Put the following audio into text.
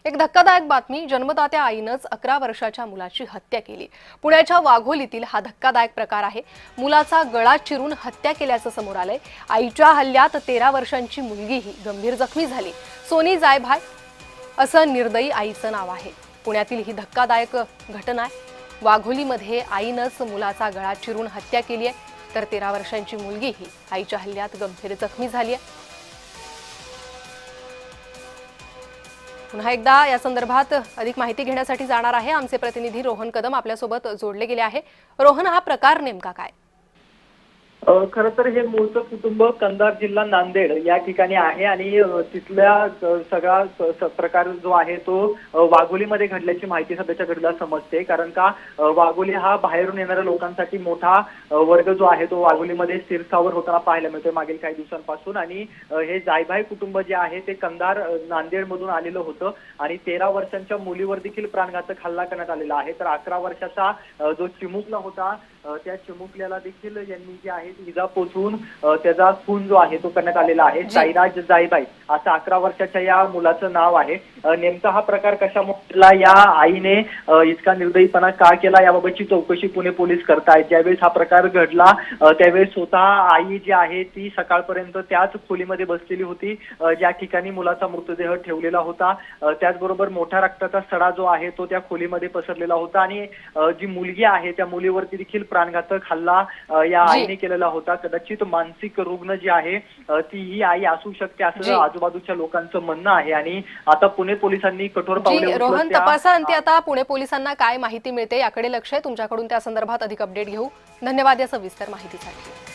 एक धक्कादायक बातमी, जन्मदात्या आईनंच 11 वर्षाच्या मुलाची हत्या केली। पुण्याच्या वाघोलीतील हा धक्कादायक प्रकार आहे। मुलाचा गळा चिरून हत्या केल्याचं समोर आलंय। आईच्या हल्ल्यात 13 वर्षांची मुलगीही गंभीर जखमी झाली। सोनी जायभाय असं निर्दयी आईचं नाव आहे। पुण्यातील ही धक्कादायक घटना आहे। वाघोलीमध्ये आईनंच मुलाचा गळा चिरून हत्या केली आहे, तर 13 वर्षांची मुलगीही आईच्या हल्ल्यात गंभीर जखमी झाली आहे। पुन्हा एकदा या संदर्भात अधिक माहिती घेण्यासाठी जाणार आहे आमचे प्रतिनिधी रोहन कदम आपल्यासोबत जोडले गेले आहे। रोहन, हा प्रकार नेमका काय? खरं तर हे मूळचं कुटुंब कंधार जिल्हा नांदेड या ठिकाणी आहे आणि तिथल्या सगळा प्रकार जो आहे तो वाघोलीमध्ये घडल्याची माहिती सध्याच्या घडीला समजते। कारण का वाघोली हा बाहेरून येणाऱ्या लोकांसाठी मोठा वर्ग जो आहे तो वाघोलीमध्ये स्थिरस्थावर होताना पाहायला मिळतोय मागील काही दिवसांपासून। आणि हे जायभाई कुटुंब जे आहे ते कंधार नांदेड मधून आलेलं होतं आणि 13 वर्षांच्या मुलीवर देखील प्राणघातक हल्ला करण्यात आलेला आहे। तर 11 वर्षाचा जो चिमुकला होता त्या चिमुकल्याला देखील यांनी जे आहे इजा पोचवून त्याचा खून जो आहे तो करण्यात आलेला आहे। साईराज जायभाई असं 11 वर्षाच्या या मुलाचं नाव आहे। नेमका हा प्रकार कशामुळे या आईने इतका निर्दयीपणा का केला याबाबतची चौकशी पुणे पोलीस करतायत। ज्यावेळेस हा प्रकार घडला त्यावेळेस स्वतः आई जी आहे ती सकाळपर्यंत त्याच खोलीमध्ये बसलेली होती ज्या ठिकाणी मुलाचा मृतदेह ठेवलेला होता। त्याचबरोबर मोठा रक्ताचा सडा जो आहे तो त्या खोलीमध्ये पसरलेला होता आणि जी मुलगी आहे त्या मुलीवरती देखील प्राणघातक हल्ला या आईने केलेला होता। कदाचित मानसिक रुग्ण जी आहे ती ही आई असू शकते असं आजूबाजूच्या लोकांचं म्हणणं आहे आणि आता पुणे पोलिसांनी कठोर पावले उचलत रोहन, तपासाअंती आता पुणे पोलिसांना काय माहिती मिळते याकडे लक्ष आहे। तुमच्याकडून त्या संदर्भात अधिक अपडेट घेऊ। धन्यवाद या सविस्तर माहितीसाठी।